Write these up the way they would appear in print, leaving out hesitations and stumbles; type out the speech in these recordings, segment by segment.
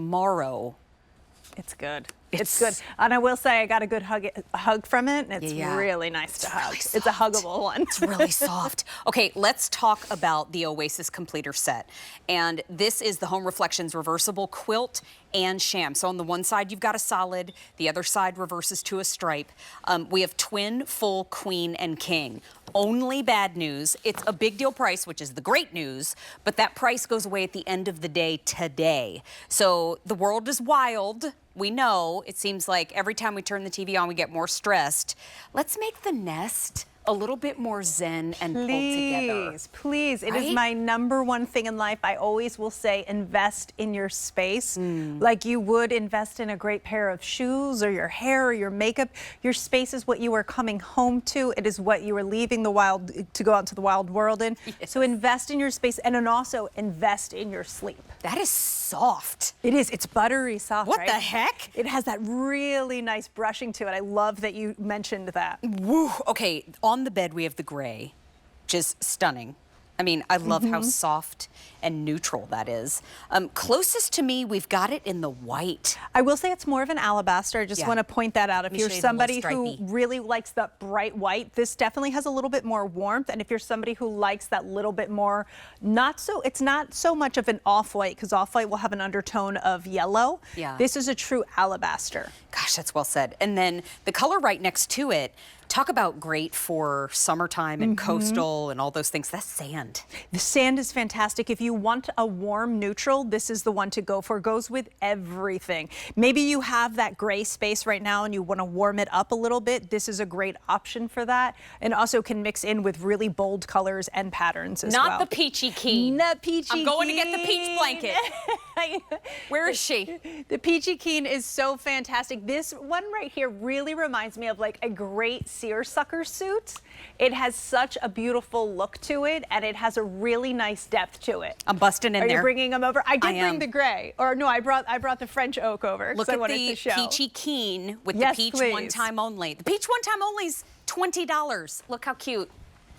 tomorrow. It's good. It's good. And I will say I got a good hug from it. And it's Yeah. really nice to hug. Really It's a huggable one. It's really soft. Okay, let's talk about the Oasis Completer set. And this is the Home Reflections Reversible Quilt and Sham. So on the one side, you've got a solid. The other side reverses to a stripe. We have twin, full, queen, and king. Only bad news, it's a big deal price, which is the great news, but that price goes away at the end of the day today. So the world is wild. We know. It seems like every time we turn the TV on, we get more stressed. Let's make the nest a little bit more zen and pulled together. Please. It is my #1 thing in life. I always will say invest in your space like you would invest in a great pair of shoes or your hair or your makeup. Your space is what you are coming home to. It is what you are leaving the wild to go out into the wild world in. Yes. So invest in your space and then also invest in your sleep. That is soft. It is. It's buttery soft, What right? the heck? It has that really nice brushing to it. I love that you mentioned that. Woo. Okay, on the bed we have the gray, which is stunning. I mean, I love how soft and neutral that is. Closest to me, we've got it in the white. I will say it's more of an alabaster. I just want to point that out. If you're somebody who really likes that bright white, this definitely has a little bit more warmth. And if you're somebody who likes that little bit more, it's not so much of an off-white, because off-white will have an undertone of yellow. Yeah. This is a true alabaster. Gosh, that's well said. And then the color right next to it, talk about great for summertime and coastal and all those things. That's sand. The sand is fantastic. If you want a warm neutral, this is the one to go for. It goes with everything. Maybe you have that gray space right now and you want to warm it up a little bit. This is a great option for that. And also can mix in with really bold colors and patterns as well. Not the peachy keen. The peachy keen. I'm going to get the peach blanket. Where is she? The peachy keen is so fantastic. This one right here really reminds me of like a great seersucker suit. It has such a beautiful look to it, and it has a really nice depth to it. I'm busting in there. Are you bringing them over? I did bring the gray. Or no, I brought the French oak over. Look at the peachy keen with the peach one time only. The peach one time only is $20. Look how cute.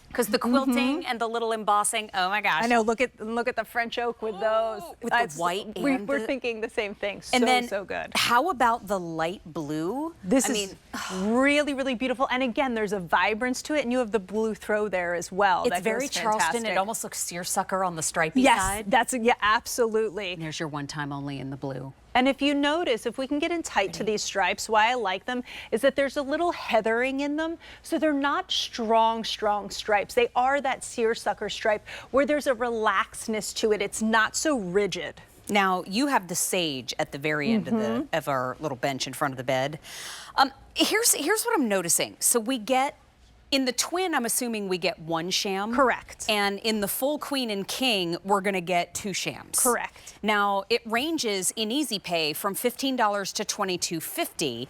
Because the quilting and the little embossing, oh my gosh. I know, look at the French oak with those. With the white and we're thinking the same thing. So good. How about the light blue? This is really, really beautiful. And again, there's a vibrance to it, and you have the blue throw there as well. It's very Charleston. It almost looks seersucker on the stripy side. Yes, absolutely. And there's your one time only in the blue. And if you notice, if we can get in tight to these stripes, why I like them is that there's a little heathering in them. So they're not strong stripes. They are that seersucker stripe where there's a relaxedness to it. It's not so rigid. Now, you have the sage at the very end of our little bench in front of the bed. Here's what I'm noticing. So we get, in the twin, I'm assuming we get 1 sham. Correct. And in the full queen and king, we're going to get 2 shams. Correct. Now, it ranges in easy pay from $15 to $22.50,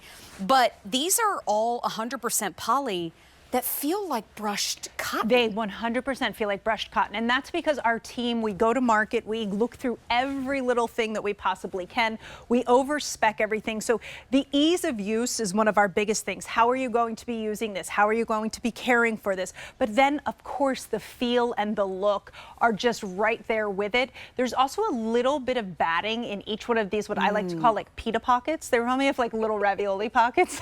but these are all 100% poly that feel like brushed cotton. They 100% feel like brushed cotton. And that's because our team, we go to market, we look through every little thing that we possibly can. We over-spec everything. So the ease of use is one of our biggest things. How are you going to be using this? How are you going to be caring for this? But then, of course, the feel and the look are just right there with it. There's also a little bit of batting in each one of these, what I like to call like pita pockets. They remind me of like little ravioli pockets.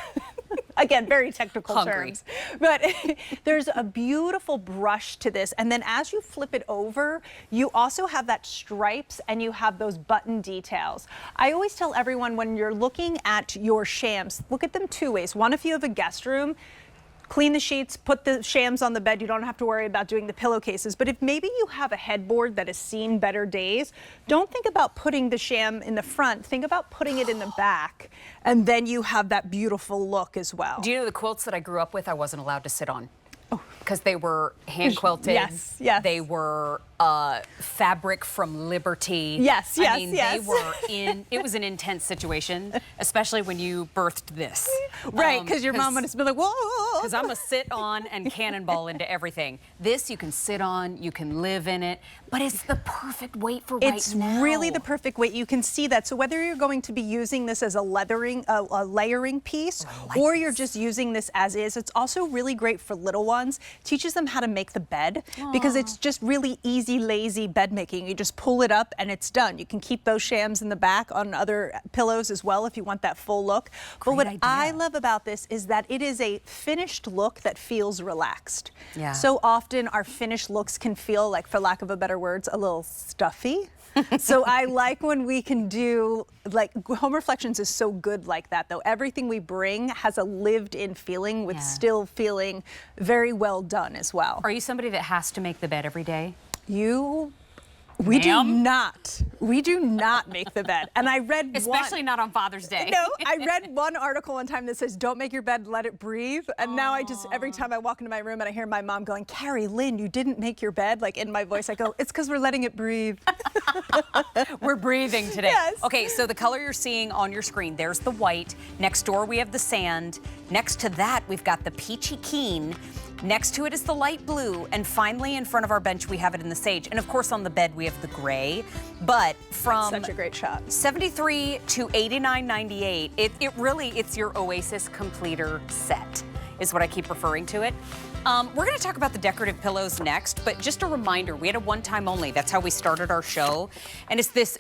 Again, very technical terms. But there's a beautiful brush to this. And then as you flip it over, you also have that stripes and you have those button details. I always tell everyone when you're looking at your shams, look at them 2 ways. One, if you have a guest room, clean the sheets, put the shams on the bed. You don't have to worry about doing the pillowcases. But if maybe you have a headboard that has seen better days, don't think about putting the sham in the front. Think about putting it in the back. And then you have that beautiful look as well. Do you know the quilts that I grew up with, I wasn't allowed to sit on? Because they were hand quilted. Yes. They were fabric from Liberty. Yes. I mean, they were it was an intense situation, especially when you birthed this. Right, because your mom would have been like, whoa. Because I'm a sit on and cannonball into everything. This you can sit on, you can live in it, but it's the perfect weight for right now. It's really the perfect weight. You can see that. So whether you're going to be using this as a layering piece, or you're just using this as is, it's also really great for little ones. Teaches them how to make the bed because it's just really easy easy, lazy bed making. You just pull it up and it's done. You can keep those shams in the back on other pillows as well if you want that full look. But what I love about this is that it is a finished look that feels relaxed. Yeah. So often our finished looks can feel like, for lack of a better words, a little stuffy. So I like when we can do, like, Home Reflections is so good like that, though. Everything we bring has a lived-in feeling with still feeling very well done as well. Are you somebody that has to make the bed every day? We do not. We do not make the bed. And I read Especially not on Father's Day. No, I read one article one time that says, don't make your bed, let it breathe. And now I just, every time I walk into my room and I hear my mom going, Carrie Lynn, you didn't make your bed, like in my voice, I go, it's because we're letting it breathe. We're breathing today. Yes. Okay, so the color you're seeing on your screen, there's the white. Next door, we have the sand. Next to that, we've got the peachy keen. Next to it is the light blue, and finally in front of our bench we have it in the sage. And of course on the bed we have the gray. But from Such a great shot. $73 to $89.98, it's your Oasis completer set, is what I keep referring to it. We're going to talk about the decorative pillows next, but just a reminder, we had a one-time only. That's how we started our show, and it's this